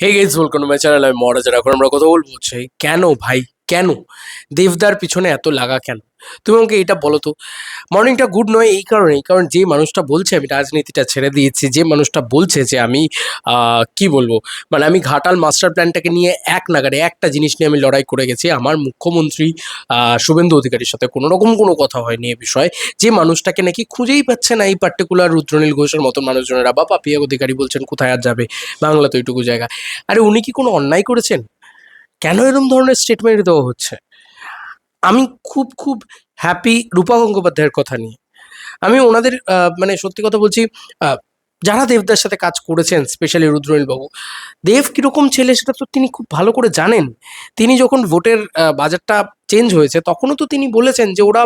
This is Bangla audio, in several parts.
Hey guys, welcome to my channel. আমি মহারাজার। এখন আমরা কথা বলবো হচ্ছে কেন ভাই, কেন দেবদার পিছনে এত লাগা কেন? তুমি আমাকে এটা বলো তো। মর্নিংটা গুড নয় এই কারণেই, কারণ যে মানুষটা বলছে আমি রাজনীতিটা ছেড়ে দিয়েছি, যে মানুষটা বলছে যে আমি কি বলবো, মানে আমি ঘাটাল মাস্টার প্ল্যানটাকে নিয়ে এক নাগাড়ে একটা জিনিস নিয়ে আমি লড়াই করে গেছি, আমার মুখ্যমন্ত্রী শুভেন্দু অধিকারীর সাথে কোনো রকম কোনো কথা হয়নি এ বিষয়ে। যে মানুষটাকে নাকি খুঁজেই পাচ্ছে না এই পার্টিকুলার রুদ্রনীল ঘোষের মতন মানুষজনেরা, বা পাপিয়া অধিকারী বলছেন কোথায় আর যাবে, বাংলা তো এইটুকু জায়গা। আরে উনি কি কোনো অন্যায় করেছেন? কেন এরকম ধরনের স্টেটমেন্ট দেওয়া হচ্ছে? আমি খুব খুব হ্যাপি রূপা গঙ্গোপাধ্যায়ের কথা নিয়ে। আমি ওনাদের মানে সত্যি কথা বলছি, আহ, যারা দেবদার সাথে কাজ করেছেন, স্পেশালি রুদ্রনীল বাবু, দেব কিরকম ছেলে সেটা তো তিনি খুব ভালো করে জানেন। তিনি যখন ভোটের বাজারটা চেঞ্জ হয়েছে তখনও তো তিনি বলেছেন যে ওরা,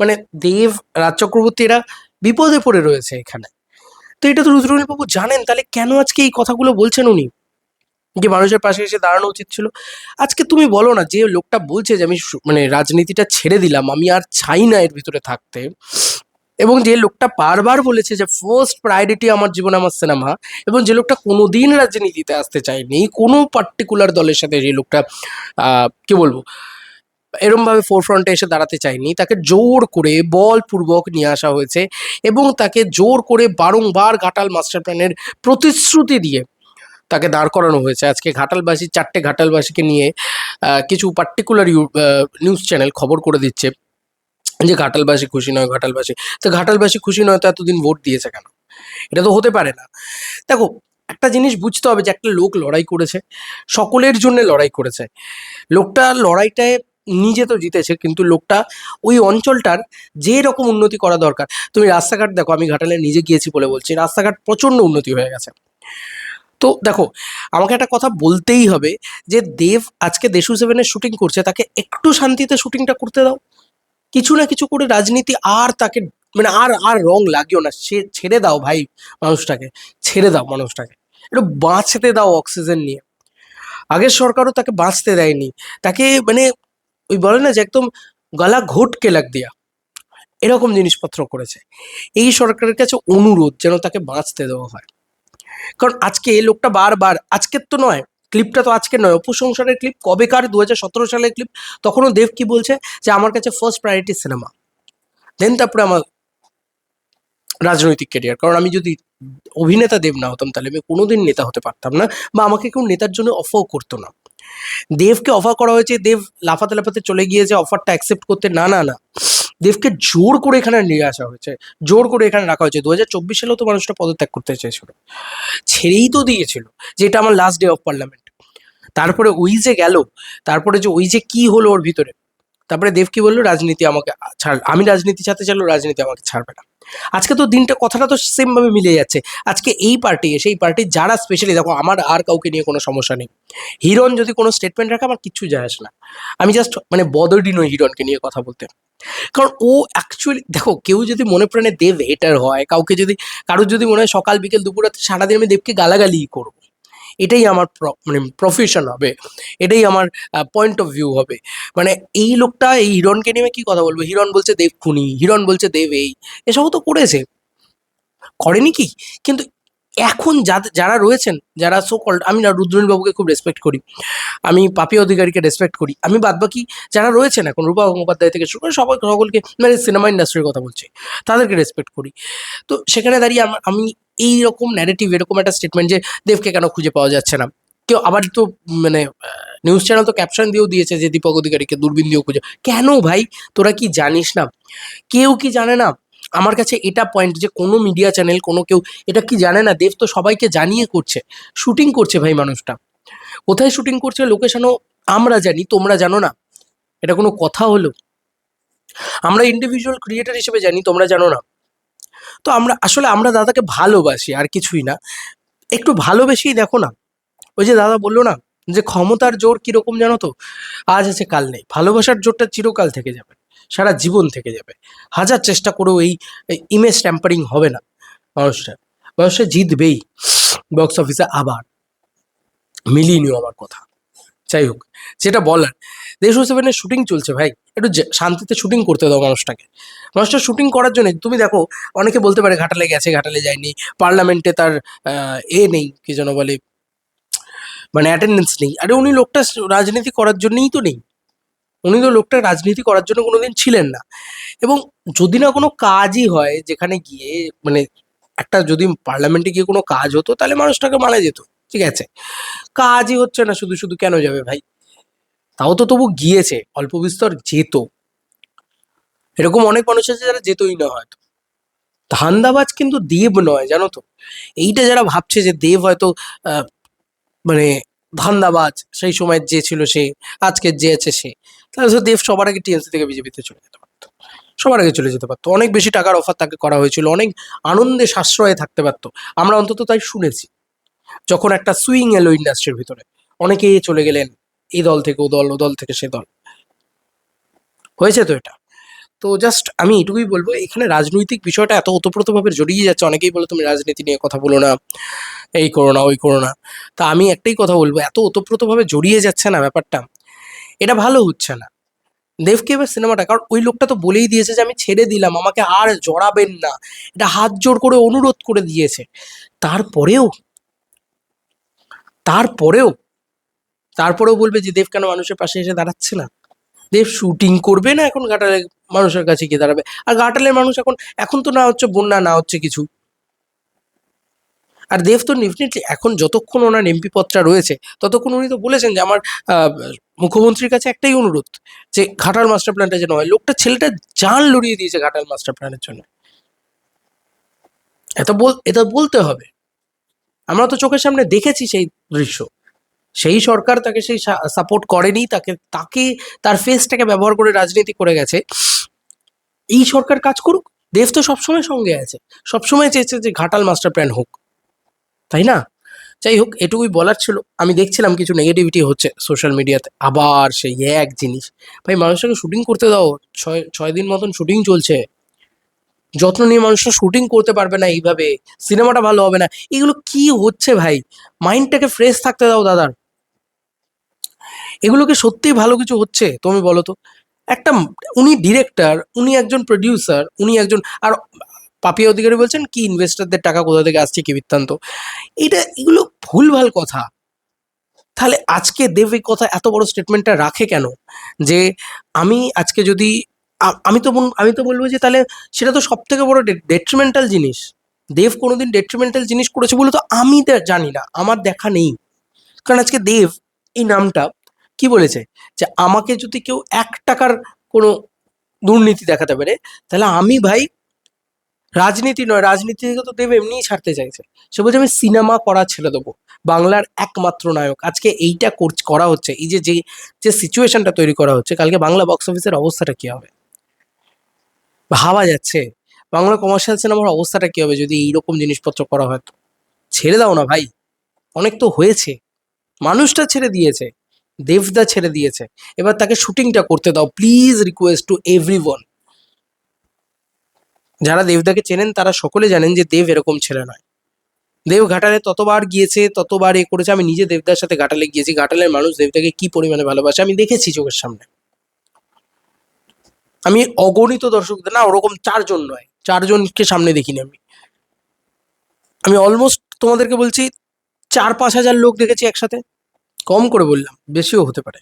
মানে দেব, রাজ চক্রবর্তী এরা বিপদে পড়ে রয়েছে এখানে। তো এটা তো রুদ্রনীল বাবু জানেন, তাহলে কেন আজকে এই কথাগুলো বলছেন উনি? যে মানুষের পাশে এসে দাঁড়ানো উচিত ছিল। আজকে তুমি বলো না, যে লোকটা বলছে যে আমি মানে রাজনীতিটা ছেড়ে দিলাম, আমি আর চাই না এর ভিতরে থাকতে, এবং যে লোকটা বারবার বলেছে যে ফার্স্ট প্রায়োরিটি আমার জীবনে আমার সিনেমা, এবং যে লোকটা কোনোদিন রাজনীতিতে আসতে চায়নি কোনো পার্টিকুলার দলের সাথে, যে লোকটা কি বলবো, এরম ভাবে ফোরফ্রন্টে এসে দাঁড়াতে চায়নি, তাকে জোর করে বলপূর্বক নিয়ে আসা হয়েছে, এবং তাকে জোর করে বারংবার ঘাটাল মাস্টার প্ল্যানের প্রতিশ্রুতি দিয়ে তাকে দাঁড় করানো হয়েছে। আজকে ঘাটালবাসী, 4টে ঘাটালবাসীকে নিয়ে কিছু পার্টিকুলার নিউজ চ্যানেল খবর করে দিচ্ছে যে ঘাটালবাসী খুশি নয়, ঘাটালবাসী। তো ঘাটালবাসী খুশি নয় তো এতদিন ভোট দিয়েছে কেন? এটা তো হতে পারে না। দেখো, একটা জিনিস বুঝতে হবে যে একটা লোক লড়াই করেছে, সকলের জন্য লড়াই করেছে। লোকটা লড়াইটায় নিজে তো জিতেছে, কিন্তু লোকটা ওই অঞ্চলটার যে রকম উন্নতি করা দরকার, তুমি রাস্তাঘাট দেখো, আমি ঘাটালে নিজে গিয়েছি বলে বলছি, রাস্তাঘাট প্রচণ্ড উন্নতি হয়ে গেছে। তো দেখো, আমাকে একটা কথা বলতেই হবে, যে দেব আজকে দেশু সেভেনের শুটিং করছে, তাকে একটু শান্তিতে শুটিংটা করতে দাও। কিছু না কিছু করে রাজনীতি আর তাকে, মানে আর আর রং লাগিও না, সে ছেড়ে দাও ভাই মানুষটাকে, ছেড়ে দাও মানুষটাকে, একটু বাঁচতে দাও অক্সিজেন নিয়ে। আগের সরকারও তাকে বাঁচতে দেয়নি, তাকে মানে ওই বলে না যে একদম গলা ঘোটকে লাগ দিয়া, এরকম জিনিসপত্র করেছে। এই সরকারের কাছে অনুরোধ যেন তাকে বাঁচতে দেওয়া হয়। কারণ আজকে এই লোকটা বারবার, আজকের তো নয়, ক্লিপটা তো আজকের নয়, অপু সংসারের ক্লিপ কবেকার, 2017 সালের ক্লিপ। তখনও দেব কি বলছে যে আমার কাছে ফার্স্ট প্রায়োরিটি সিনেমা, দেন তারপরে আমার রাজনৈতিক ক্যারিয়ার। কারণ আমি যদি অভিনেতা দেব না হতাম তাহলে আমি কোনোদিন নেতা হতে পারতাম না, বা আমাকে কেউ নেতার জন্য অফার করতো না। দেবকে অফার করা হয়েছে, দেব লাফাতে লাফাতে চলে গিয়েছে অফারটা অ্যাকসেপ্ট করতে। না না না, দেবকে জোর করে এখানে নিয়ে আসা হয়েছে, জোর করে এখানে রাখা হয়েছে। 2024 সালেও তো মানুষটা পদত্যাগ করতে চেয়েছিল, ছেড়েই তো দিয়েছিল যে এটা আমার লাস্ট ডে অফ পার্লামেন্ট। তারপরে ওই যে গেল, তারপরে যে ওই যে কি হলো ওর ভিতরে, তারপরে দেব কি বললো, রাজনীতি আমাকে ছাড়, আমি রাজনীতি ছাড়তে চাইলেও রাজনীতি আমাকে ছাড়বে না। আজকে তো দিনটা, কথাটা তো সেম ভাবে মিলে যাচ্ছে। আজকে এই পার্টি, সেই পার্টি যারা, স্পেশালি দেখো, আমার আর কাউকে নিয়ে কোনো সমস্যা নেই। হিরণ যদি কোনো স্টেটমেন্ট রাখে আমার কিচ্ছু যায় আসে না। আমি জাস্ট মানে বদরডি নই হিরণকে নিয়ে কথা বলতে। কারণ ও অ্যাকচুয়ালি দেখো, কেউ যদি মনে প্রাণে দেব হেটার হয়, কাউকে যদি, কারোর যদি মনে হয় সকাল বিকেল দুপুর রাতে সারাদিন আমি দেবকে গালাগালি করবো, এটাই আমার মানে প্রফেশন হবে, এটাই আমার পয়েন্ট অফ ভিউ হবে। মানে এই লোকটা, এই হিরণকে নিয়ে কি কথা বলবো? হিরণ বলছে দেব খুনি, হিরণ বলছে দেব এই, এসবও তো করেছে, করেনি কি? কিন্তু এখন যারা রয়েছেন, যারা সো কল্ড, আমি না রুদ্রনীল বাবুকে খুব রেসপেক্ট করি, আমি পাপিয়া অধিকারীকে রেসপেক্ট করি, আমি বাদবাকি যারা রয়েছেন এখন, রূপা গঙ্গোপাধ্যায় থেকে শুরু করে সবাই, সকলকে, মানে সিনেমা ইন্ডাস্ট্রির কথা বলছি, তাদেরকে রেসপেক্ট করি। তো সেখানে দাঁড়িয়ে আমি এই রকম ন্যারেটিভ, এরকম একটা স্টেটমেন্ট যে দেবকে কেন খুঁজে পাওয়া যাচ্ছে না, কেউ আবার তো মানে নিউজ চ্যানেল তো ক্যাপশন দিয়েও দিয়েছে যে দীপক অধিকারীকে দূরবীন দিয়েও খুঁজে, কেন ভাই? তোরা কি জানিস না? কেউ কি জানে না? আমার কাছে এটা পয়েন্ট, যে কোনো মিডিয়া চ্যানেল, কোনো কেউ এটা কি জানে না? দেব তো সবাইকে জানিয়ে করছে, শুটিং করছে ভাই মানুষটা, কোথায় শুটিং করছে লোকেশনও আমরা জানি, তোমরা জানো না। এটা কোনো কথা হলো? আমরা ইন্ডিভিজুয়াল ক্রিয়েটার হিসেবে জানি, তোমরা জানো না। তো আমরা আসলে, আমরা দাদাকে ভালোবাসি, আর কিছুই না। একটু ভালোবেসেই দেখো না। ওই যে দাদা বললো না, যে ক্ষমতার জোর কিরকম জানো তো, আজ আছে কাল নেই, ভালোবাসার জোরটা চিরকাল থেকে যাবে, সারা জীবন থেকে যাবে। হাজার চেষ্টা করেও এই ইমেজ ট্যাম্পারিং হবে না। মানুষটা, মানুষটা জিতবেই বক্স অফিসে আবার। মিলিয়ে নিও আমার কথা। যাই হোক, যেটা বলার, দেশু সেভেনের শুটিং চলছে ভাই, একটু শান্তিতে শুটিং করতে দাও মানুষটাকে। মানুষটা শুটিং করার জন্য, তুমি দেখো, অনেকে বলতে পারে ঘাটালে গেছে, ঘাটালে যায়নি, পার্লামেন্টে তার নেই, কি যেন বলে, মানে অ্যাটেন্ডেন্স নেই। আরে উনি লোকটা রাজনীতি করার জন্যই তো নেই। উনি তো লোকটা রাজনীতি করার জন্য কোনোদিন ছিলেন না। এবং যদি না কোনো কাজই হয় যেখানে গিয়ে, মানে একটা যদি পার্লামেন্টে গিয়ে কোনো কাজ হতো তাহলে মানুষটাকে মানা যেত, ঠিক আছে। কাজই হচ্ছে না, শুধু শুধু কেন যাবে ভাই? তাও তো তবু গিয়েছে, অল্প বিস্তর যেত। এরকম অনেক মানুষ আছে যারা যেতই না হয়তো। ধান্দাবাজ কিন্তু দেব নয়, জানো তো। এইটা যারা ভাবছে যে দেব হয়তো আহ, মানে ধান্দাবাজ, সেই সময় যে ছিল সে, আজকের যে আছে সে, তাহলে তো দেব সবার আগে টিএমসি থেকে বিজেপিতে চলে যেতে পারতো। সবার আগে চলে যেতে পারতো, অনেক বেশি টাকার অফার তাকে করা হয়েছিল, অনেক আনন্দে সাশ্রয়ে থাকতে পারতো। আমরা অন্তত তাই শুনেছি। যখন একটা সুইং এলো ইন্ডাস্ট্রির ভিতরে, অনেকেই চলে গেলেন, এই দল থেকে ও দল, ও দল থেকে সে দল, হয়েছে তো এটা। তো জাস্ট আমি এটুকুই বলবো, এখানে রাজনৈতিক বিষয়টা এত ওতপ্রোতভাবে জড়িয়ে যাচ্ছে। অনেকেই বলে তুমি রাজনীতি নিয়ে কথা বলো না, এই করো না, ওই করো না। তা আমি একটাই কথা বলবো, এত ওতপ্রোতভাবে জড়িয়ে যাচ্ছে না ব্যাপারটা, এটা ভালো হচ্ছে না। দেবকে এবার সিনেমাটা, কারণ ওই লোকটা তো বলেই দিয়েছে যে আমি ছেড়ে দিলাম, আমাকে আর জড়াবেন না, এটা হাত জোড় করে অনুরোধ করে দিয়েছে। তারপরেও তারপরেও তারপরেও বলবে যে দেব কেন মানুষের পাশে এসে দাঁড়াচ্ছে না? দেব শুটিং করবে না এখন ঘাটালে মানুষের কাছে গিয়ে দাঁড়াবে? আর ঘাটালের মানুষ এখন, এখন তো না হচ্ছে বন্যা, না হচ্ছে কিছু। আর দেব তো ডেফিনেটলি এখন যতক্ষণ ওনার এমপি পদটা রয়েছে ততক্ষণ উনি তো বলেছেন যে আমার আহ, মুখ্যমন্ত্রীর কাছে একটাই অনুরোধ, যে ঘাটাল মাস্টার প্ল্যানটা যেন হয়। লোকটা, ছেলেটা জান লড়িয়ে দিয়েছে ঘাটাল মাস্টার প্ল্যানের জন্য। এটা বলতে হবে। আমরা তো চোখের সামনে দেখেছি সেই দৃশ্য। সেই সরকার তাকে সেই সাপোর্ট করেনি, তাকে তাকে তার ফেসটাকে ব্যবহার করে রাজনীতি করে গেছে। এই সরকার কাজ করুক, দেব তো সবসময় সঙ্গে আছে, সবসময় চেয়েছে যে ঘাটাল মাস্টার প্ল্যান হোক, তাই না? যাই হোক, এটুকুই বলার ছিল। আমি দেখছিলাম কিছু নেগেটিভিটি হচ্ছে সোশ্যাল মিডিয়াতে, আবার সেই এক জিনিস। ভাই মানুষটাকে শুটিং করতে দাও, ছয় ছয় দিন মতন শুটিং চলছে, যত্ন নিয়ে মানুষটা শুটিং করতে পারবে না এইভাবে, সিনেমাটা ভালো হবে না। এগুলো কি হচ্ছে ভাই? মাইন্ডটাকে ফ্রেশ থাকতে দাও দাদার। এগুলোকে সত্যিই ভালো কিছু হচ্ছে তুমি বলো তো? একটা, উনি ডিরেক্টর, উনি একজন প্রডিউসার, উনি একজন, আর পাপিয়া অধিকারী বলছেন কি ইনভেস্টরদের টাকা কোথা থেকে আসছে কি বৃত্তান্ত। এগুলো ভুলভাল কথা। তাহলে আজকে দেব এই কথা, এত বড় স্টেটমেন্টটা রাখে কেন? যে আমি আজকে যদি আমি তো বলবো যে তাহলে সেটা তো সব থেকে বড় ডেট্রিমেন্টাল জিনিস। দেব কোনোদিন ডেট্রিমেন্টাল জিনিস করেছে বলে তো আমি জানি না, আমার দেখা নেই। কারণ আজকে দেব এই নামটা কি বলেছে, যে আমাকে যদি কেউ 1 টাকার কোনো দুর্নীতি দেখাতে পারে, তাহলে আমি ভাই রাজনীতি নয়, রাজনীতি থেকে তো দেব এমনিই ছাড়তে চাইছে। সে বলছে আমি সিনেমা করা ছেড়ে দেবো, বাংলার একমাত্র নায়ক। আজকে এইটা করা হচ্ছে, এই যে যে যে সিচুয়েশনটা তৈরি করা হচ্ছে, কালকে বাংলা বক্স অফিসের অবস্থাটা কি হবে ভাবা যাচ্ছে? বাংলা কমার্শিয়াল সিনেমার অবস্থাটা কি হবে যদি এইরকম জিনিসপত্র করা হয়? তো ছেড়ে দাও না ভাই, অনেক তো হয়েছে। মানুষটা ছেড়ে দিয়েছে, দেবদা ছেড়ে দিয়েছে, এবার তাকে শুটিংটা করতে দাও প্লিজ, রিকোয়েস্ট টু এভরিওয়ান। যারা দেবদাকে চেনেন তারা সকলে জানেন যে দেব এরকম ছেলে নয়। দেব ঘাটালে ততবার গিয়েছে, ততবার করেছে। আমি নিজে দেবদার সাথে ঘাটালে গিয়েছি, ঘাটালের মানুষ দেবদাকে কি পরিমাণে ভালোবাসে আমি দেখেছি চোখের সামনে। আমি অগণিত দর্শকদের, না ওরকম 4 জন নয়, 4 জনকে সামনে দেখিনি আমি। আমি অলমোস্ট তোমাদেরকে বলছি 4-5 হাজার লোক দেখেছি একসাথে। কম করে বললাম, বেশিও হতে পারে।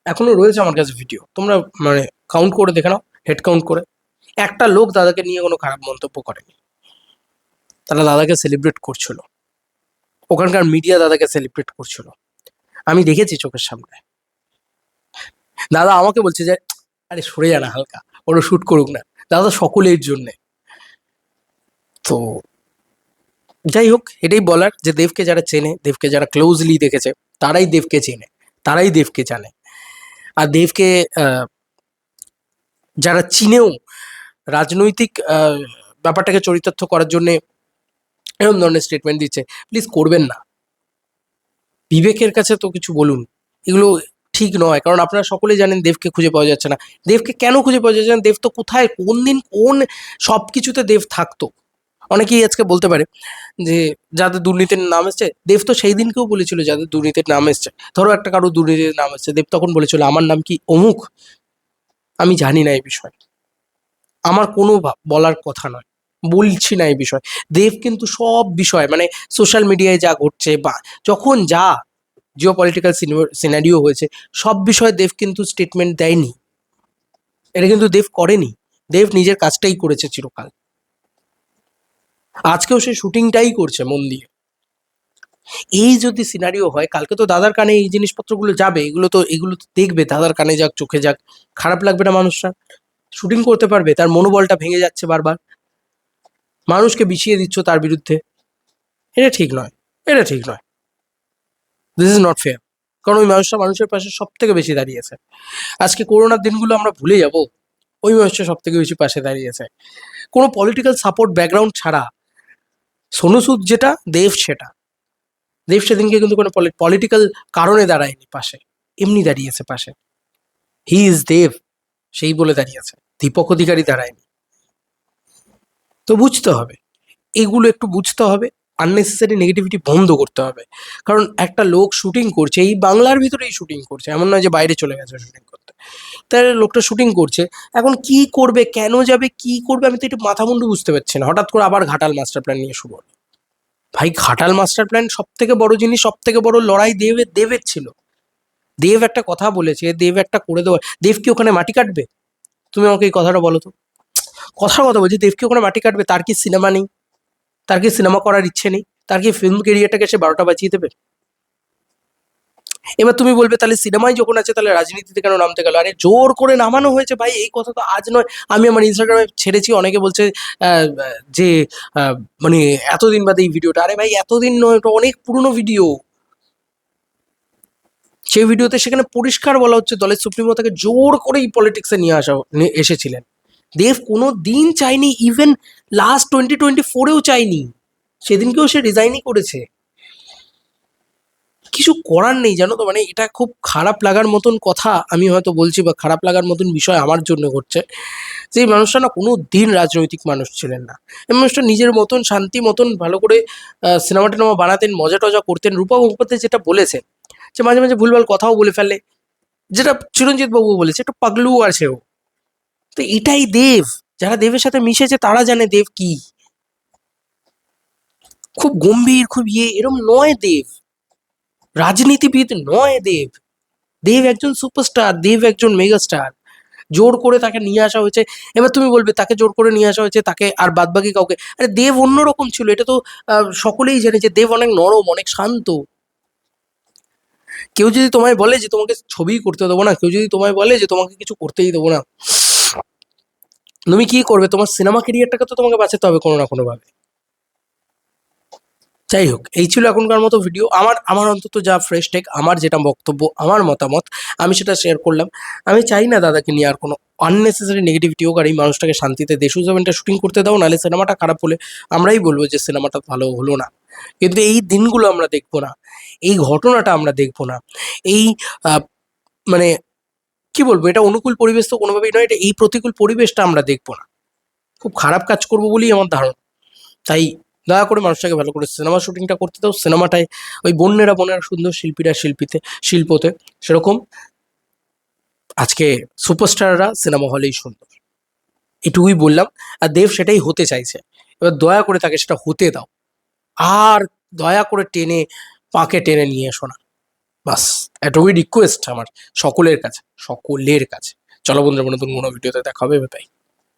এখনো রয়েছে আমার কাছে ভিডিও, তোমরা মানে কাউন্ট করে দেখে নাও, হেড কাউন্ট করে। একটা লোক দাদাকে নিয়ে কোনো খারাপ মন্তব্য করেনি, তারা দাদাকে সেলিব্রেট করছিল, ওখানকার মিডিয়া দাদাকে সেলিব্রেট করছিল। আমি দেখেছি চোখের সামনে। দাদা আমাকে বলছে যে আরে সরে যা না হালকা, ওরা শুট করুক না। দাদা সকলের জন্যে। তো যাই হোক, এটাই বলার যে দেবকে যারা চেনে, দেবকে যারা ক্লোজলি দেখেছে, তারাই দেবকে চেনে, তারাই দেবকে জানে। আর দেবকে আহ, যারা চিনেও, রাজনৈতিক ব্যাপারটাকে চরিতার্থ করার জন্য এরকম ধরনের স্টেটমেন্ট দিচ্ছে, প্লিজ করবেন না। বিবেকের কাছে তো কিছু বলুন, এগুলো ঠিক নয়। কারণ আপনারা সকলেই জানেন দেবকে খুঁজে পাওয়া যাচ্ছে না। দেবকে কেন খুঁজে পাওয়া যাচ্ছে না? দেব তো কোথায়, কোন দিন, কোন সব কিছুতে দেব থাকতো। অনেকেই আজকে বলতে পারে যে যাদের দুর্নীতির নাম এসছে, দেব তো সেই দিনকেও বলেছিল যাদের দুর্নীতির নাম এসছে। ধরো একটা কারো দুর্নীতির নাম এসছে, দেব তখন বলেছিল আমার নাম কি অমুক। আমি জানি না এই বিষয়, আমার কোনো বলার কথা নয়, বলছি না এই বিষয়। দেব কিন্তু সব বিষয়, মানে সোশ্যাল মিডিয়ায় যা ঘটছে বা যখন যা জিও পলিটিক্যাল সিনারিও হয়েছে, সব বিষয়ে দেব কিন্তু স্টেটমেন্ট দেয়নি। এটা কিন্তু দেব করেনি। দেব নিজের কাজটাই করেছে চিরকাল। আজকেও সে শুটিংটাই করছে মন দিয়ে। এই যদি সিনারিও হয়, কালকে তো দাদার কানে এই জিনিসপত্রগুলো যাবে, এগুলো তো দেখবে, দাদার কানে যাক চোখে যাক, খারাপ লাগবে না মানুষরা? শুটিং করতে পারবে? তার মনোবলটা ভেঙে যাচ্ছে বারবার, মানুষকে বিছিয়ে দিচ্ছ তার বিরুদ্ধে। এটা ঠিক নয়, এটা ঠিক নয়, দিস ইজ নট ফেয়ার। কারণ ওই মানুষটা মানুষের পাশে সব থেকে বেশি দাঁড়িয়েছে। আজকে করোনার দিনগুলো আমরা ভুলে যাব, ওই মানুষটা সব থেকে বেশি পাশে দাঁড়িয়েছে, কোনো পলিটিক্যাল সাপোর্ট ব্যাকগ্রাউন্ড ছাড়া। সোনু সুদ যেটা, দেব সেটা। দেব সেদিনকে কিন্তু কোনো পলিটিক্যাল কারণে দাঁড়ায়নি পাশে, এমনি দাঁড়িয়েছে পাশে। হি ইজ দেব, সেই বলে দাঁড়িয়েছে, দীপক অধিকারী দাঁড়ায়নি। তো বুঝতে হবে, এগুলো একটু বুঝতে হবে। আননেসেসারি নেগেটিভিটি বন্ধ করতে হবে। কারণ একটা লোক শুটিং করছে, এই বাংলার ভিতরেই শুটিং করছে, এমন নয় যে বাইরে চলে গেছে শুটিং করতে। তাই লোকটা শুটিং করছে, এখন কি করবে, কেন যাবে, কি করবে, আমি তো একটু মাথা মুন্ডু বুঝতে পারছি না। হঠাৎ করে আবার ঘাটাল মাস্টার প্ল্যান নিয়ে শুরু হলো। ভাই, ঘাটাল মাস্টার প্ল্যান সব থেকে বড় জিনিস, সব থেকে বড় লড়াই দেবের ছিল। দেব একটা কথা বলেছে, দেব একটা করে দেওয়া। দেব কি ওখানে মাটি কাটবে? তুমি আমাকে এই কথাটা বলো তো। কথার কথা বলছি, দেব কি ওখানে মাটি কাটবে? তার কি সিনেমা নেই? তার কি সিনেমা করার ইচ্ছে নেই? তার কি ফিল্ম কেরিয়ারটাকে সে 12টা বাজিয়ে দেবে? এবার তুমি বলবে তাহলে সিনেমায় যখন আছে তাহলে রাজনীতিতে কেন নামতে গেল? আরে জোর করে নামানো হয়েছে ভাই, এই কথা তো আজ নয়। আমি আমার ইনস্টাগ্রামে ছেড়েছি, অনেকে বলছে আহ, যে আহ, মানে এতদিন বাদে এই ভিডিওটা। আরে ভাই, এতদিন নয়, এটা অনেক পুরনো ভিডিও। সেই ভিডিওতে সেখানে পরিষ্কার বলা হচ্ছে দলের সুপ্রিমো তাকে জোর করেই পলিটিক্সে এসেছিলেন। দেব কোনো দিন চাইনি, ইভেন লাস্ট 2024-এও চাইনি, সেদিনকেও সে রিজাইনই করেছে। কিছু করার নেই, জানো তো, মানে এটা খুব খারাপ লাগার মতন কথা আমি হয়তো বলছি, বা খারাপ লাগার মতন বিষয় আমার জন্য ঘটছে, যে এই মানুষটা না কোনো দিন রাজনৈতিক মানুষ ছিলেন না। এই মানুষটা নিজের মতন শান্তি মতন ভালো করে সিনেমা টিনেমা বানাতেন, মজা টজা করতেন। রূপা মুখোপাধ্যায় যেটা বলেছে, যে মাঝে মাঝে ভুলভাল কথাও বলে ফেলে, যেটা চিরঞ্জিত বাবু বলেছে, একটু পাগলু আছে ও। তো এটাই দেব। যারা দেবের সাথে মিশেছে তারা জানে দেব কি। খুব গম্ভীর, খুব এরম নয় দেব, রাজনীতিবিদ নয় দেব। দেব একজন সুপারস্টার, দেব একজন মেগাস্টার। জোর করে তাকে নিয়ে আসা হয়েছে। এবার তুমি বলবে তাকে জোর করে নিয়ে আসা হয়েছে, তাকে আর বাদবাকি কাউকে। আরে দেব অন্যরকম ছিল, এটা তো সকলেই জানে যে দেব অনেক নরম, অনেক শান্ত। কেউ যদি তোমায় বলে যে তোমাকে ছবি করতে দেবো না, কেউ যদি তোমায় বলে যে তোমাকে কিছু করতেই দেবো না, তুমি কি করবে? তোমার সিনেমা ক্যারিয়ারটাকে তো তোমাকে বাঁচাতে হবে কোনো না কোনো ভাবে। যাই হোক, এই ছিল এখনকার মতো ভিডিও। আমার আমার অন্তত যা ফ্রেশ টেক, আমার যেটা বক্তব্য, আমার মতামত, আমি সেটা শেয়ার করলাম। আমি চাই না দাদাকে নিয়ে আর কোনো আননেসেসারি নেগেটিভিটি হোক, আর এই মানুষটাকে শান্তিতে দেশু 7টা শুটিং করতে দাও, নাহলে সিনেমাটা খারাপ হলে আমরাই বলবো যে সিনেমাটা ভালো হলো না। কিন্তু এই দিনগুলো আমরা দেখবো না, এই ঘটনাটা আমরা দেখবো না, এই আহ, মানে কি বলবো, এটা অনুকূল পরিবেশ তো কোনোভাবেই নয়, এটা এই প্রতিকূল পরিবেশটা আমরা দেখবো না। খুব খারাপ কাজ করবো বলেই আমার ধারণা। তাই দয়া করে মানুষটাকে ভালো করে সিনেমা শুটিংটা করতে দাও। সিনেমাটায় ওই বোনেরা বোনেরা সুন্দর, শিল্পীরা শিল্পতে সেরকম আজকে সুপারস্টাররা সিনেমা হলেই সুন্দর, এটুকুই বললাম। আর দেব সেটাই হতে চাইছে, এবার দয়া করে তাকে সেটা হতে দাও। আর দয়া করে পাকে টেনে নিয়ে এসো না, বাস। এটুকুই রিকোয়েস্ট আমার সকলের কাছে, সকলের কাছে। চলো বন্ধুরা, নতুন কোনো ভিডিওতে দেখা হবে, বাই।